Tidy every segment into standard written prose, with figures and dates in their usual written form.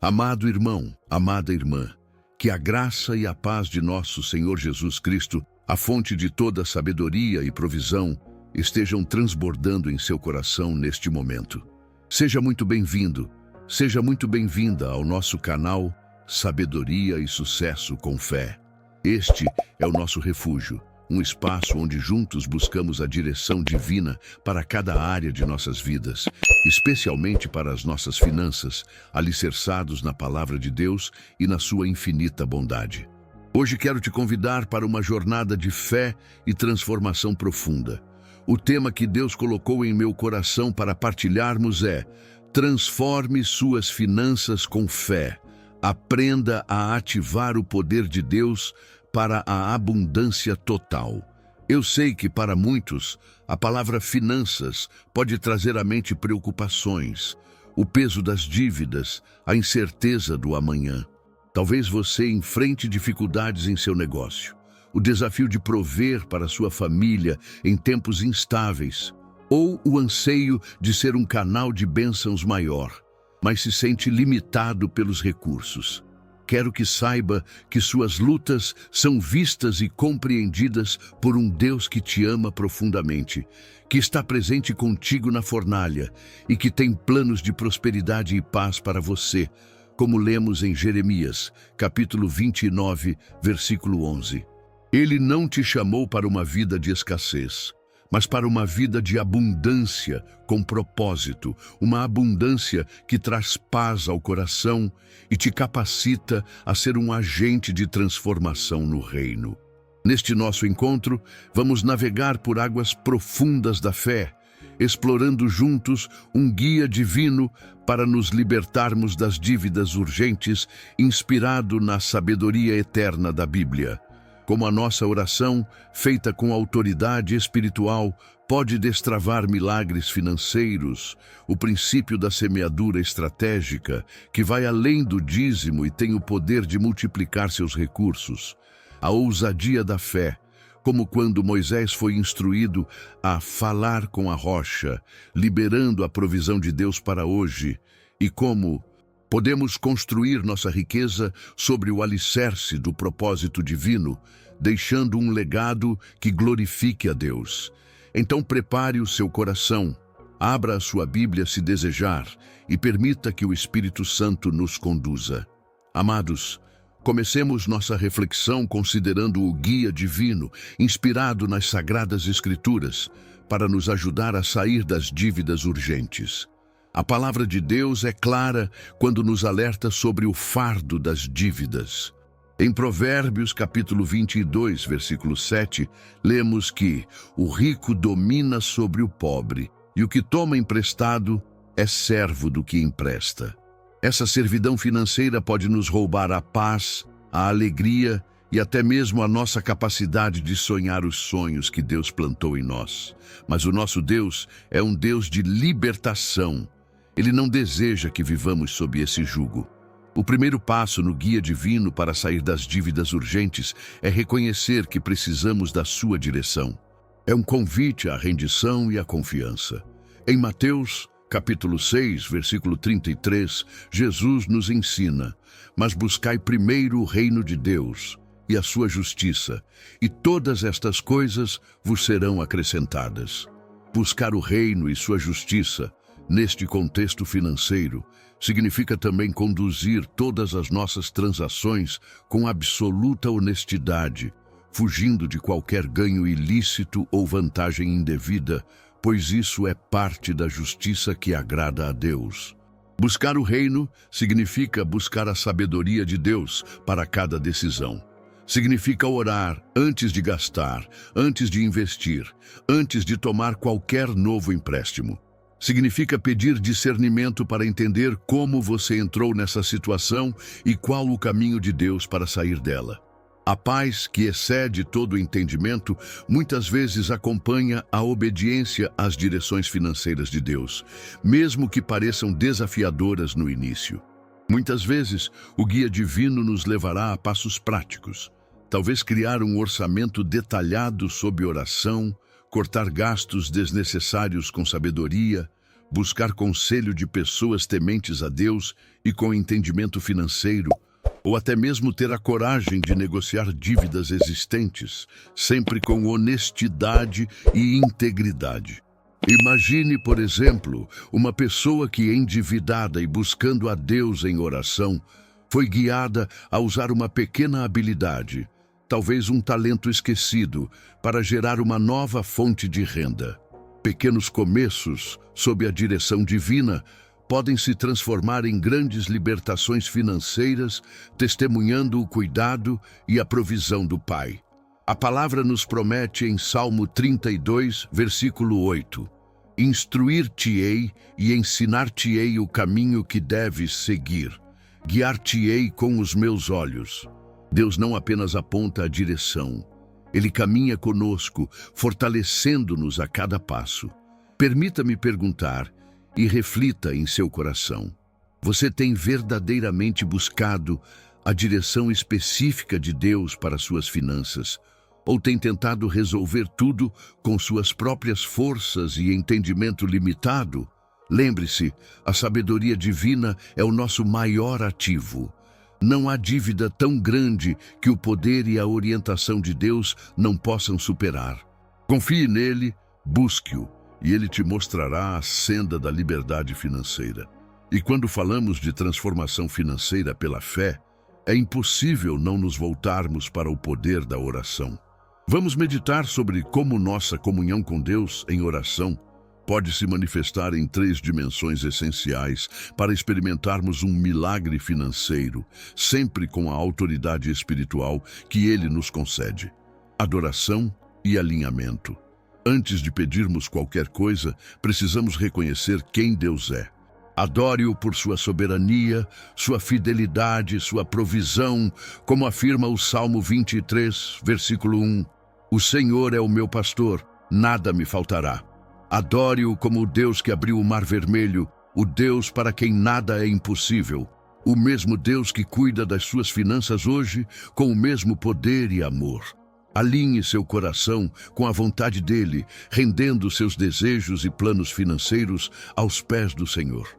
Amado irmão, amada irmã, que a graça e a paz de nosso Senhor Jesus Cristo, a fonte de toda sabedoria e provisão, estejam transbordando em seu coração neste momento. Seja muito bem-vindo, seja muito bem-vinda ao nosso canal Sabedoria e Sucesso com Fé. Este é o nosso refúgio, um espaço onde juntos buscamos a direção divina para cada área de nossas vidas, especialmente para as nossas finanças, alicerçados na Palavra de Deus e na sua infinita bondade. Hoje quero te convidar para uma jornada de fé e transformação profunda. O tema que Deus colocou em meu coração para partilharmos é: transforme suas finanças com fé. Aprenda a ativar o poder de Deus para a abundância total. Eu sei que para muitos, a palavra finanças pode trazer à mente preocupações, o peso das dívidas, a incerteza do amanhã. Talvez você enfrente dificuldades em seu negócio, o desafio de prover para sua família em tempos instáveis, ou o anseio de ser um canal de bênçãos maior, mas se sente limitado pelos recursos. Quero que saiba que suas lutas são vistas e compreendidas por um Deus que te ama profundamente, que está presente contigo na fornalha e que tem planos de prosperidade e paz para você, como lemos em Jeremias, capítulo 29, versículo 11. Ele não te chamou para uma vida de escassez, mas para uma vida de abundância com propósito, uma abundância que traz paz ao coração e te capacita a ser um agente de transformação no reino. Neste nosso encontro, vamos navegar por águas profundas da fé, explorando juntos um guia divino para nos libertarmos das dívidas urgentes, inspirado na sabedoria eterna da Bíblia. Como a nossa oração, feita com autoridade espiritual, pode destravar milagres financeiros, o princípio da semeadura estratégica, que vai além do dízimo e tem o poder de multiplicar seus recursos. A ousadia da fé, como quando Moisés foi instruído a falar com a rocha, liberando a provisão de Deus para hoje, e como podemos construir nossa riqueza sobre o alicerce do propósito divino, deixando um legado que glorifique a Deus. Então prepare o seu coração, abra a sua Bíblia se desejar e permita que o Espírito Santo nos conduza. Amados, comecemos nossa reflexão considerando o guia divino, inspirado nas Sagradas Escrituras, para nos ajudar a sair das dívidas urgentes. A palavra de Deus é clara quando nos alerta sobre o fardo das dívidas. Em Provérbios, capítulo 22, versículo 7, lemos que o rico domina sobre o pobre, e o que toma emprestado é servo do que empresta. Essa servidão financeira pode nos roubar a paz, a alegria e até mesmo a nossa capacidade de sonhar os sonhos que Deus plantou em nós. Mas o nosso Deus é um Deus de libertação. Ele não deseja que vivamos sob esse jugo. O primeiro passo no guia divino para sair das dívidas urgentes é reconhecer que precisamos da sua direção. É um convite à rendição e à confiança. Em Mateus, capítulo 6, versículo 33, Jesus nos ensina: mas buscai primeiro o reino de Deus e a sua justiça, e todas estas coisas vos serão acrescentadas. Buscar o reino e sua justiça, neste contexto financeiro, significa também conduzir todas as nossas transações com absoluta honestidade, fugindo de qualquer ganho ilícito ou vantagem indevida, pois isso é parte da justiça que agrada a Deus. Buscar o reino significa buscar a sabedoria de Deus para cada decisão. Significa orar antes de gastar, antes de investir, antes de tomar qualquer novo empréstimo. Significa pedir discernimento para entender como você entrou nessa situação e qual o caminho de Deus para sair dela. A paz, que excede todo o entendimento, muitas vezes acompanha a obediência às direções financeiras de Deus, mesmo que pareçam desafiadoras no início. Muitas vezes, o guia divino nos levará a passos práticos. Talvez criar um orçamento detalhado sob oração, cortar gastos desnecessários com sabedoria, buscar conselho de pessoas tementes a Deus e com entendimento financeiro, ou até mesmo ter a coragem de negociar dívidas existentes, sempre com honestidade e integridade. Imagine, por exemplo, uma pessoa que, endividada e buscando a Deus em oração, foi guiada a usar uma pequena habilidade, talvez um talento esquecido, para gerar uma nova fonte de renda. Pequenos começos, sob a direção divina, podem se transformar em grandes libertações financeiras, testemunhando o cuidado e a provisão do Pai. A palavra nos promete em Salmo 32, versículo 8: Instruir-te-ei e ensinar-te-ei o caminho que deves seguir. Guiar-te-ei com os meus olhos. Deus não apenas aponta a direção, Ele caminha conosco, fortalecendo-nos a cada passo. Permita-me perguntar e reflita em seu coração: você tem verdadeiramente buscado a direção específica de Deus para suas finanças? Ou tem tentado resolver tudo com suas próprias forças e entendimento limitado? Lembre-se, a sabedoria divina é o nosso maior ativo. Não há dívida tão grande que o poder e a orientação de Deus não possam superar. Confie nele, busque-o, e ele te mostrará a senda da liberdade financeira. E quando falamos de transformação financeira pela fé, é impossível não nos voltarmos para o poder da oração. Vamos meditar sobre como nossa comunhão com Deus em oração pode se manifestar em 3 dimensões essenciais para experimentarmos um milagre financeiro, sempre com a autoridade espiritual que Ele nos concede: adoração e alinhamento. Antes de pedirmos qualquer coisa, precisamos reconhecer quem Deus é. Adore-o por sua soberania, sua fidelidade, sua provisão, como afirma o Salmo 23, versículo 1. O Senhor é o meu pastor, nada me faltará. Adore-o como o Deus que abriu o Mar Vermelho, o Deus para quem nada é impossível. O mesmo Deus que cuida das suas finanças hoje, com o mesmo poder e amor. Alinhe seu coração com a vontade dele, rendendo seus desejos e planos financeiros aos pés do Senhor.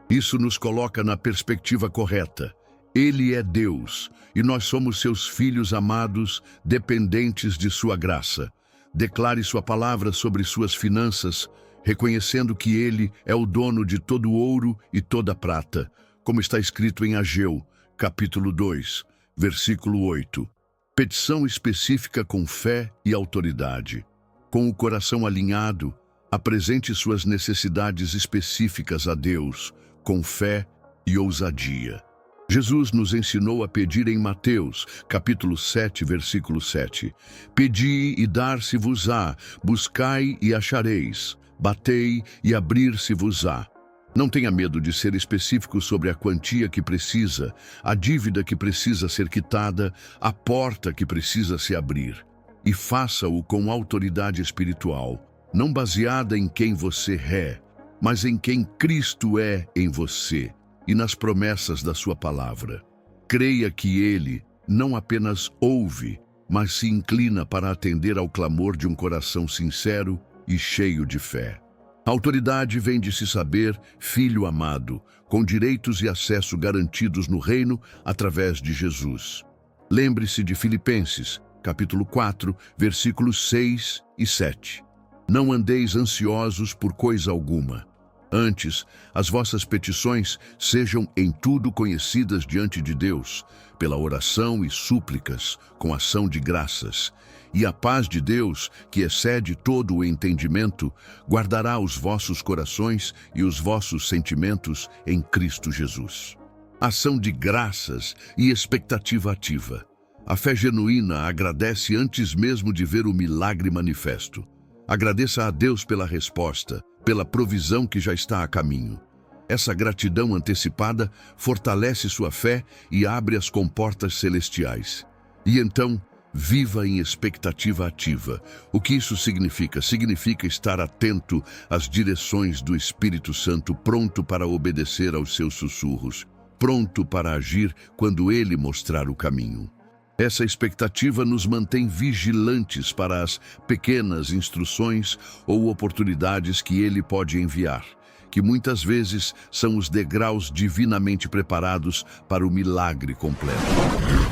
Isso nos coloca na perspectiva correta. Ele é Deus, e nós somos seus filhos amados, dependentes de sua graça. Declare sua palavra sobre suas finanças, reconhecendo que Ele é o dono de todo o ouro e toda a prata, como está escrito em Ageu, capítulo 2, versículo 8. Petição específica com fé e autoridade. Com o coração alinhado, apresente suas necessidades específicas a Deus, com fé e ousadia. Jesus nos ensinou a pedir em Mateus, capítulo 7, versículo 7. Pedi e dar-se-vos-á, buscai e achareis, batei e abrir-se-vos-á. Não tenha medo de ser específico sobre a quantia que precisa, a dívida que precisa ser quitada, a porta que precisa se abrir. E faça-o com autoridade espiritual, não baseada em quem você é, mas em quem Cristo é em você e nas promessas da sua palavra. Creia que Ele não apenas ouve, mas se inclina para atender ao clamor de um coração sincero e cheio de fé. A autoridade vem de se saber filho amado, com direitos e acesso garantidos no reino através de Jesus. Lembre-se de Filipenses, capítulo 4, versículos 6 e 7. Não andeis ansiosos por coisa alguma. Antes, as vossas petições sejam em tudo conhecidas diante de Deus, pela oração e súplicas, com ação de graças. E a paz de Deus, que excede todo o entendimento, guardará os vossos corações e os vossos sentimentos em Cristo Jesus. Ação de graças e expectativa ativa. A fé genuína agradece antes mesmo de ver o milagre manifesto. Agradeça a Deus pela resposta, pela provisão que já está a caminho. Essa gratidão antecipada fortalece sua fé e abre as comportas celestiais. E então, viva em expectativa ativa. O que isso significa? Significa estar atento às direções do Espírito Santo, pronto para obedecer aos seus sussurros, pronto para agir quando Ele mostrar o caminho. Essa expectativa nos mantém vigilantes para as pequenas instruções ou oportunidades que Ele pode enviar, que muitas vezes são os degraus divinamente preparados para o milagre completo.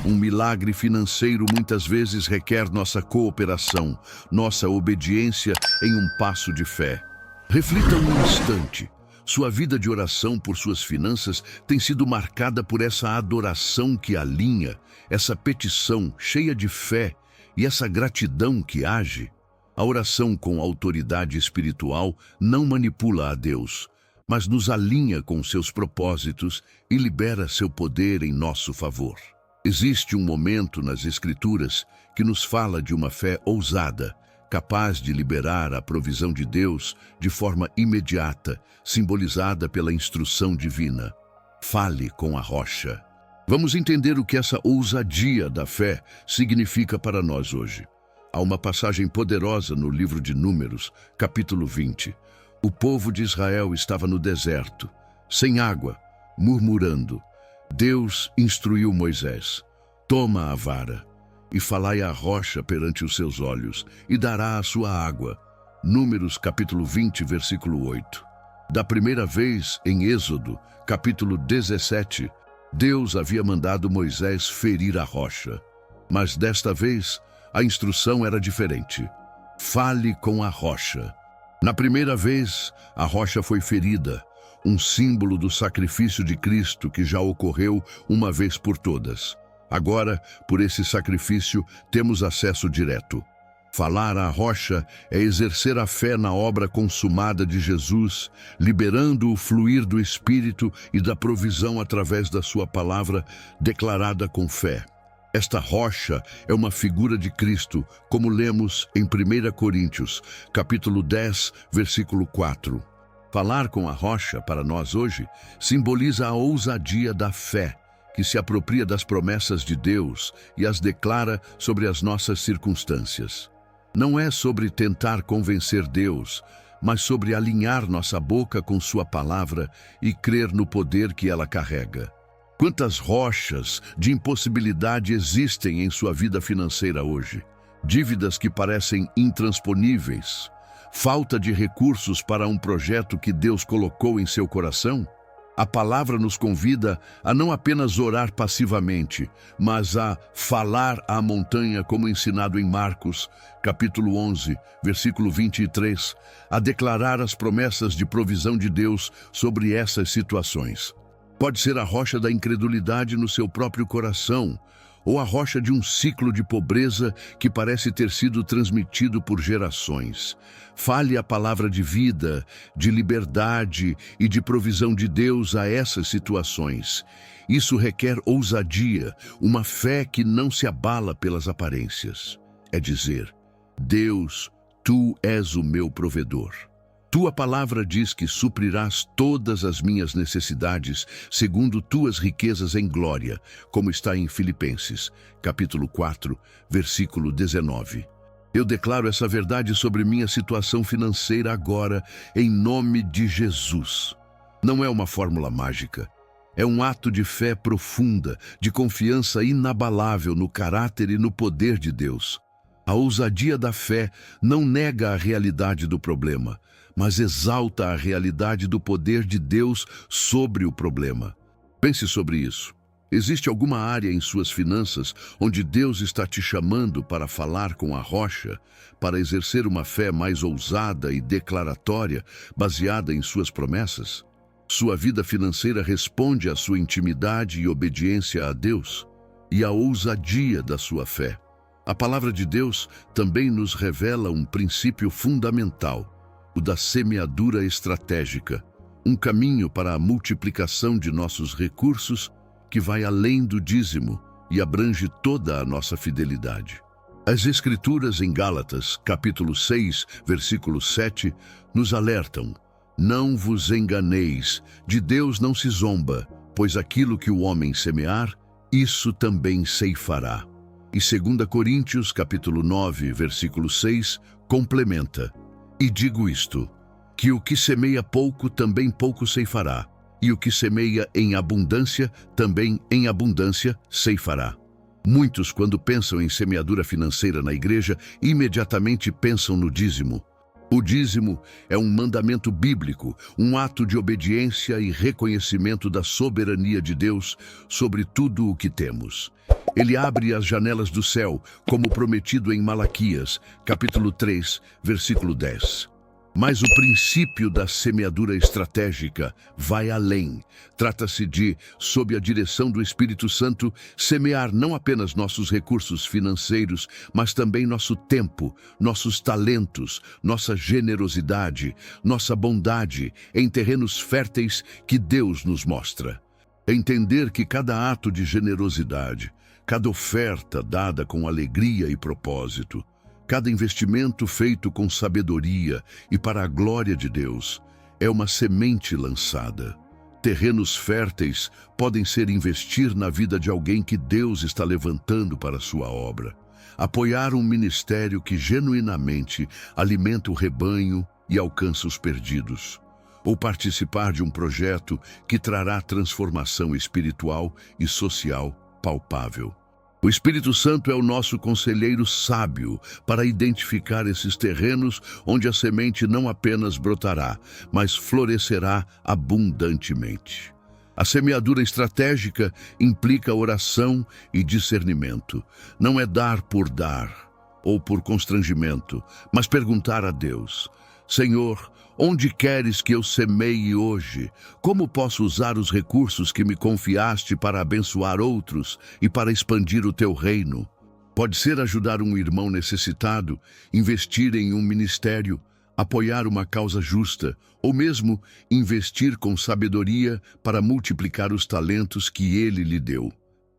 Um milagre financeiro muitas vezes requer nossa cooperação, nossa obediência em um passo de fé. Reflita um instante. Sua vida de oração por suas finanças tem sido marcada por essa adoração que alinha, essa petição cheia de fé e essa gratidão que age. A oração com autoridade espiritual não manipula a Deus, mas nos alinha com seus propósitos e libera seu poder em nosso favor. Existe um momento nas Escrituras que nos fala de uma fé ousada, capaz de liberar a provisão de Deus de forma imediata, simbolizada pela instrução divina. Fale com a rocha. Vamos entender o que essa ousadia da fé significa para nós hoje. Há uma passagem poderosa no livro de Números, capítulo 20. O povo de Israel estava no deserto, sem água, murmurando. Deus instruiu Moisés: toma a vara e falai à rocha perante os seus olhos, e dará a sua água. Números capítulo 20, versículo 8. Da primeira vez, em Êxodo, capítulo 17, Deus havia mandado Moisés ferir a rocha. Mas desta vez, a instrução era diferente. Fale com a rocha. Na primeira vez, a rocha foi ferida, um símbolo do sacrifício de Cristo que já ocorreu uma vez por todas. Agora, por esse sacrifício, temos acesso direto. Falar à rocha é exercer a fé na obra consumada de Jesus, liberando o fluir do Espírito e da provisão através da sua palavra declarada com fé. Esta rocha é uma figura de Cristo, como lemos em 1 Coríntios, capítulo 10, versículo 4. Falar com a rocha, para nós hoje, simboliza a ousadia da fé, que se apropria das promessas de Deus e as declara sobre as nossas circunstâncias. Não é sobre tentar convencer Deus, mas sobre alinhar nossa boca com sua palavra e crer no poder que ela carrega. Quantas rochas de impossibilidade existem em sua vida financeira hoje? Dívidas que parecem intransponíveis? Falta de recursos para um projeto que Deus colocou em seu coração? A palavra nos convida a não apenas orar passivamente, mas a falar à montanha, como ensinado em Marcos, capítulo 11, versículo 23, a declarar as promessas de provisão de Deus sobre essas situações. Pode ser a rocha da incredulidade no seu próprio coração, ou a rocha de um ciclo de pobreza que parece ter sido transmitido por gerações. Fale a palavra de vida, de liberdade e de provisão de Deus a essas situações. Isso requer ousadia, uma fé que não se abala pelas aparências. É dizer: Deus, Tu és o meu provedor. Tua palavra diz que suprirás todas as minhas necessidades segundo tuas riquezas em glória, como está em Filipenses, capítulo 4, versículo 19. Eu declaro essa verdade sobre minha situação financeira agora, em nome de Jesus. Não é uma fórmula mágica. É um ato de fé profunda, de confiança inabalável no caráter e no poder de Deus. A ousadia da fé não nega a realidade do problema, mas exalta a realidade do poder de Deus sobre o problema. Pense sobre isso. Existe alguma área em suas finanças onde Deus está te chamando para falar com a rocha, para exercer uma fé mais ousada e declaratória, baseada em suas promessas? Sua vida financeira responde à sua intimidade e obediência a Deus e à ousadia da sua fé. A palavra de Deus também nos revela um princípio fundamental, o da semeadura estratégica, um caminho para a multiplicação de nossos recursos que vai além do dízimo e abrange toda a nossa fidelidade. As Escrituras em Gálatas, capítulo 6, versículo 7, nos alertam: não vos enganeis, de Deus não se zomba, pois aquilo que o homem semear, isso também ceifará. E 2 Coríntios, capítulo 9, versículo 6, complementa: e digo isto, que o que semeia pouco também pouco ceifará, e o que semeia em abundância também em abundância ceifará. Muitos, quando pensam em semeadura financeira na igreja, imediatamente pensam no dízimo. O dízimo é um mandamento bíblico, um ato de obediência e reconhecimento da soberania de Deus sobre tudo o que temos. Ele abre as janelas do céu, como prometido em Malaquias, capítulo 3, versículo 10. Mas o princípio da semeadura estratégica vai além. Trata-se de, sob a direção do Espírito Santo, semear não apenas nossos recursos financeiros, mas também nosso tempo, nossos talentos, nossa generosidade, nossa bondade em terrenos férteis que Deus nos mostra. Entender que cada ato de generosidade, cada oferta dada com alegria e propósito, cada investimento feito com sabedoria e para a glória de Deus é uma semente lançada. Terrenos férteis podem ser investir na vida de alguém que Deus está levantando para a sua obra. Apoiar um ministério que genuinamente alimenta o rebanho e alcança os perdidos. Ou participar de um projeto que trará transformação espiritual e social palpável. O Espírito Santo é o nosso conselheiro sábio para identificar esses terrenos onde a semente não apenas brotará, mas florescerá abundantemente. A semeadura estratégica implica oração e discernimento. Não é dar por dar ou por constrangimento, mas perguntar a Deus: Senhor, onde queres que eu semeie hoje? Como posso usar os recursos que me confiaste para abençoar outros e para expandir o teu reino? Pode ser ajudar um irmão necessitado, investir em um ministério, apoiar uma causa justa, ou mesmo investir com sabedoria para multiplicar os talentos que ele lhe deu.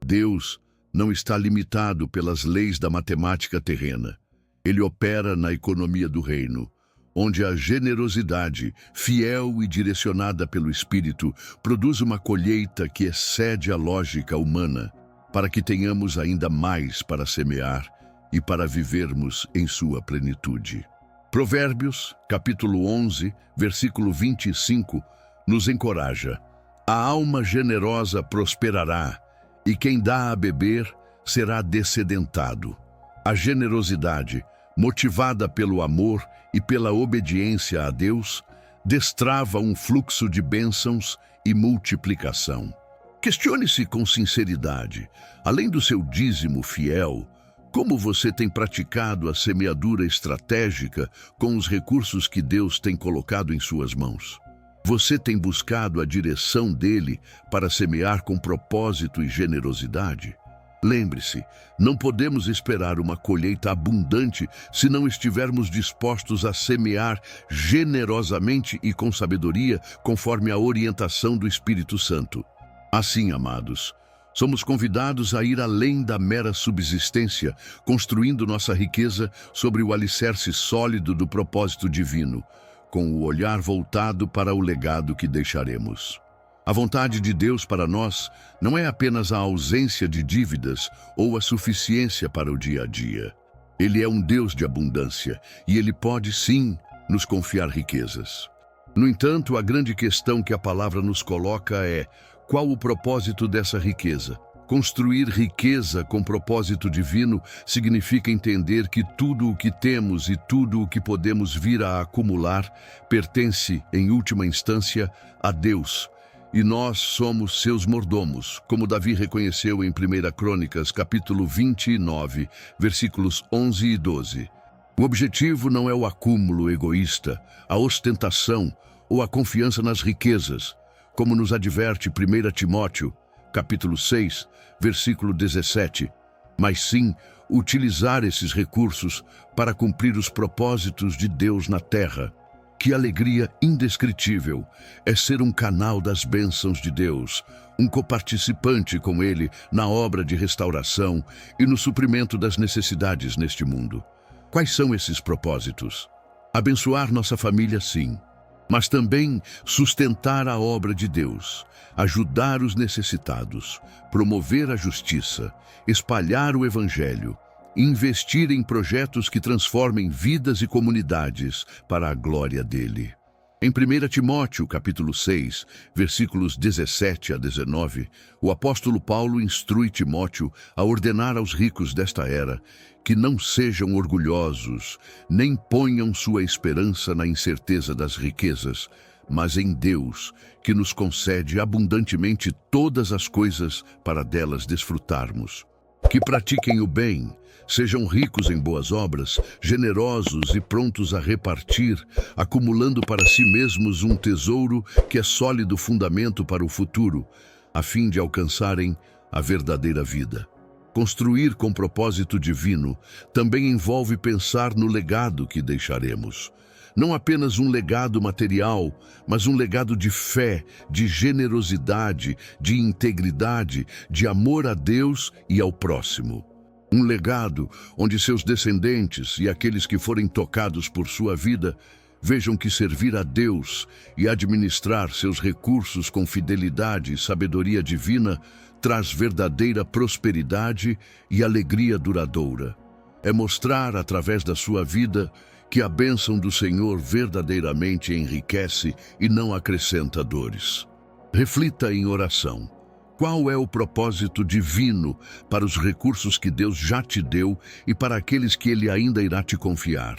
Deus não está limitado pelas leis da matemática terrena. Ele opera na economia do reino, onde a generosidade, fiel e direcionada pelo Espírito, produz uma colheita que excede a lógica humana, para que tenhamos ainda mais para semear e para vivermos em sua plenitude. Provérbios, capítulo 11, versículo 25, nos encoraja: a alma generosa prosperará, e quem dá a beber será descedentado. A generosidade, motivada pelo amor e pela obediência a Deus, destrava um fluxo de bênçãos e multiplicação. Questione-se com sinceridade, além do seu dízimo fiel, como você tem praticado a semeadura estratégica com os recursos que Deus tem colocado em suas mãos? Você tem buscado a direção dele para semear com propósito e generosidade? Lembre-se, não podemos esperar uma colheita abundante se não estivermos dispostos a semear generosamente e com sabedoria, conforme a orientação do Espírito Santo. Assim, amados, somos convidados a ir além da mera subsistência, construindo nossa riqueza sobre o alicerce sólido do propósito divino, com o olhar voltado para o legado que deixaremos. A vontade de Deus para nós não é apenas a ausência de dívidas ou a suficiência para o dia a dia. Ele é um Deus de abundância e Ele pode, sim, nos confiar riquezas. No entanto, a grande questão que a palavra nos coloca é: qual o propósito dessa riqueza? Construir riqueza com propósito divino significa entender que tudo o que temos e tudo o que podemos vir a acumular pertence, em última instância, a Deus. E nós somos seus mordomos, como Davi reconheceu em 1 Crônicas, capítulo 29, versículos 11 e 12. O objetivo não é o acúmulo egoísta, a ostentação ou a confiança nas riquezas, como nos adverte 1 Timóteo, capítulo 6, versículo 17, mas sim utilizar esses recursos para cumprir os propósitos de Deus na terra. Que alegria indescritível é ser um canal das bênçãos de Deus, um coparticipante com Ele na obra de restauração e no suprimento das necessidades neste mundo. Quais são esses propósitos? Abençoar nossa família, sim, mas também sustentar a obra de Deus, ajudar os necessitados, promover a justiça, espalhar o Evangelho, investir em projetos que transformem vidas e comunidades para a glória dele. Em 1 Timóteo, capítulo 6, versículos 17 a 19, o apóstolo Paulo instrui Timóteo a ordenar aos ricos desta era que não sejam orgulhosos, nem ponham sua esperança na incerteza das riquezas, mas em Deus, que nos concede abundantemente todas as coisas para delas desfrutarmos. Que pratiquem o bem, sejam ricos em boas obras, generosos e prontos a repartir, acumulando para si mesmos um tesouro que é sólido fundamento para o futuro, a fim de alcançarem a verdadeira vida. Construir com propósito divino também envolve pensar no legado que deixaremos. Não apenas um legado material, mas um legado de fé, de generosidade, de integridade, de amor a Deus e ao próximo. Um legado onde seus descendentes e aqueles que forem tocados por sua vida vejam que servir a Deus e administrar seus recursos com fidelidade e sabedoria divina traz verdadeira prosperidade e alegria duradoura. É mostrar, através da sua vida, que a bênção do Senhor verdadeiramente enriquece e não acrescenta dores. Reflita em oração. Qual é o propósito divino para os recursos que Deus já te deu e para aqueles que Ele ainda irá te confiar?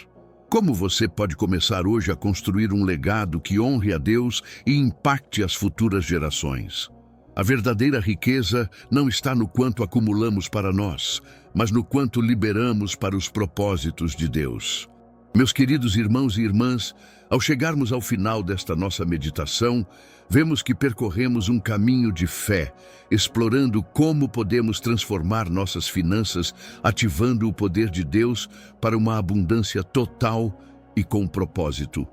Como você pode começar hoje a construir um legado que honre a Deus e impacte as futuras gerações? A verdadeira riqueza não está no quanto acumulamos para nós, mas no quanto liberamos para os propósitos de Deus. Meus queridos irmãos e irmãs, ao chegarmos ao final desta nossa meditação, vemos que percorremos um caminho de fé, explorando como podemos transformar nossas finanças, ativando o poder de Deus para uma abundância total e com propósito.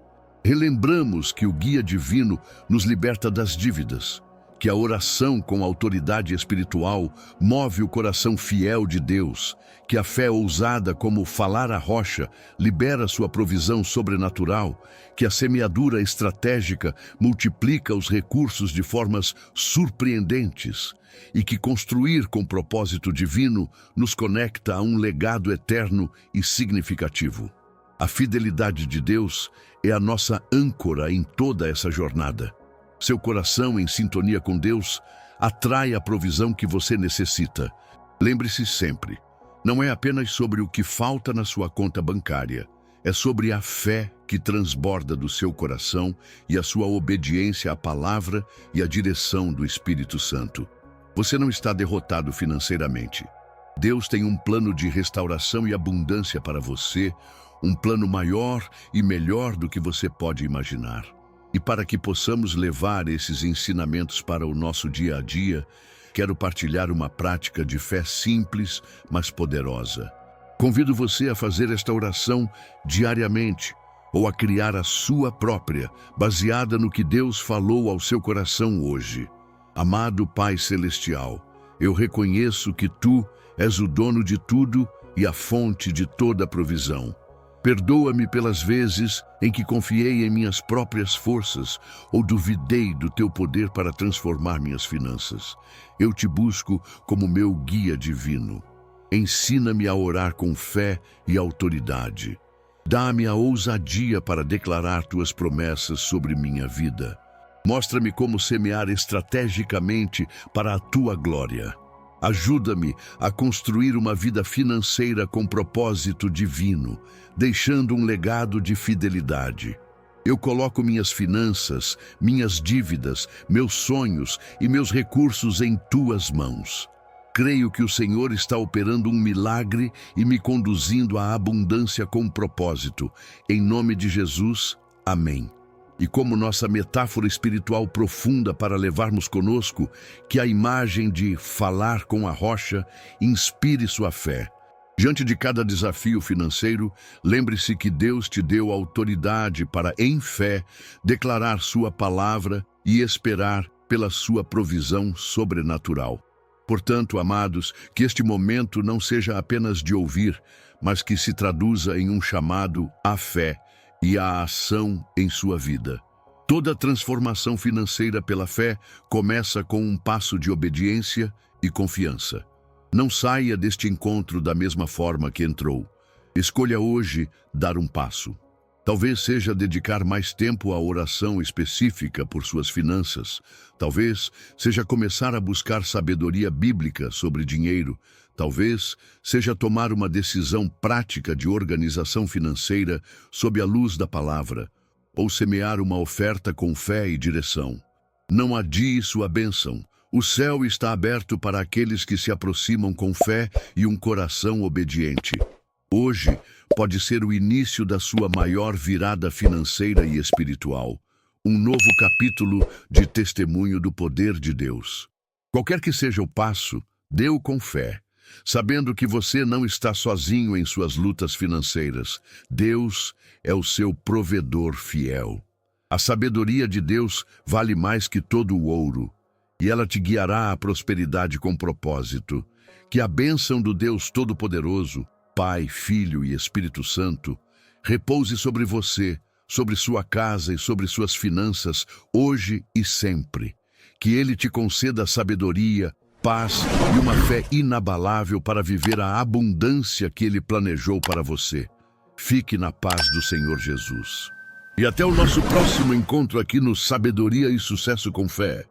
Relembramos que o guia divino nos liberta das dívidas, que a oração com autoridade espiritual move o coração fiel de Deus, que a fé ousada como falar à rocha libera sua provisão sobrenatural, que a semeadura estratégica multiplica os recursos de formas surpreendentes e que construir com propósito divino nos conecta a um legado eterno e significativo. A fidelidade de Deus é a nossa âncora em toda essa jornada. Seu coração em sintonia com Deus atrai a provisão que você necessita. Lembre-se sempre, não é apenas sobre o que falta na sua conta bancária, é sobre a fé que transborda do seu coração e a sua obediência à palavra e à direção do Espírito Santo. Você não está derrotado financeiramente. Deus tem um plano de restauração e abundância para você, um plano maior e melhor do que você pode imaginar. E para que possamos levar esses ensinamentos para o nosso dia a dia, quero partilhar uma prática de fé simples, mas poderosa. Convido você a fazer esta oração diariamente, ou a criar a sua própria, baseada no que Deus falou ao seu coração hoje. Amado Pai Celestial, eu reconheço que Tu és o dono de tudo e a fonte de toda provisão. Perdoa-me pelas vezes em que confiei em minhas próprias forças ou duvidei do Teu poder para transformar minhas finanças. Eu te busco como meu guia divino. Ensina-me a orar com fé e autoridade. Dá-me a ousadia para declarar Tuas promessas sobre minha vida. Mostra-me como semear estrategicamente para a Tua glória. Ajuda-me a construir uma vida financeira com propósito divino, deixando um legado de fidelidade. Eu coloco minhas finanças, minhas dívidas, meus sonhos e meus recursos em Tuas mãos. Creio que o Senhor está operando um milagre e me conduzindo à abundância com propósito. Em nome de Jesus, amém. E como nossa metáfora espiritual profunda para levarmos conosco, que a imagem de falar com a rocha inspire sua fé. Diante de cada desafio financeiro, lembre-se que Deus te deu autoridade para, em fé, declarar sua palavra e esperar pela sua provisão sobrenatural. Portanto, amados, que este momento não seja apenas de ouvir, mas que se traduza em um chamado à fé e à ação em sua vida. Toda transformação financeira pela fé começa com um passo de obediência e confiança. Não saia deste encontro da mesma forma que entrou. Escolha hoje dar um passo. Talvez seja dedicar mais tempo à oração específica por suas finanças. Talvez seja começar a buscar sabedoria bíblica sobre dinheiro. Talvez seja tomar uma decisão prática de organização financeira sob a luz da palavra, ou semear uma oferta com fé e direção. Não adie sua bênção. O céu está aberto para aqueles que se aproximam com fé e um coração obediente. Hoje pode ser o início da sua maior virada financeira e espiritual. Um novo capítulo de testemunho do poder de Deus. Qualquer que seja o passo, dê-o com fé, sabendo que você não está sozinho em suas lutas financeiras. Deus é o seu provedor fiel. A sabedoria de Deus vale mais que todo o ouro, e ela te guiará à prosperidade com propósito. Que a bênção do Deus Todo-Poderoso, Pai, Filho e Espírito Santo, repouse sobre você, sobre sua casa e sobre suas finanças, hoje e sempre. Que Ele te conceda sabedoria, paz e uma fé inabalável para viver a abundância que Ele planejou para você. Fique na paz do Senhor Jesus. E até o nosso próximo encontro aqui no Sabedoria e Sucesso com Fé.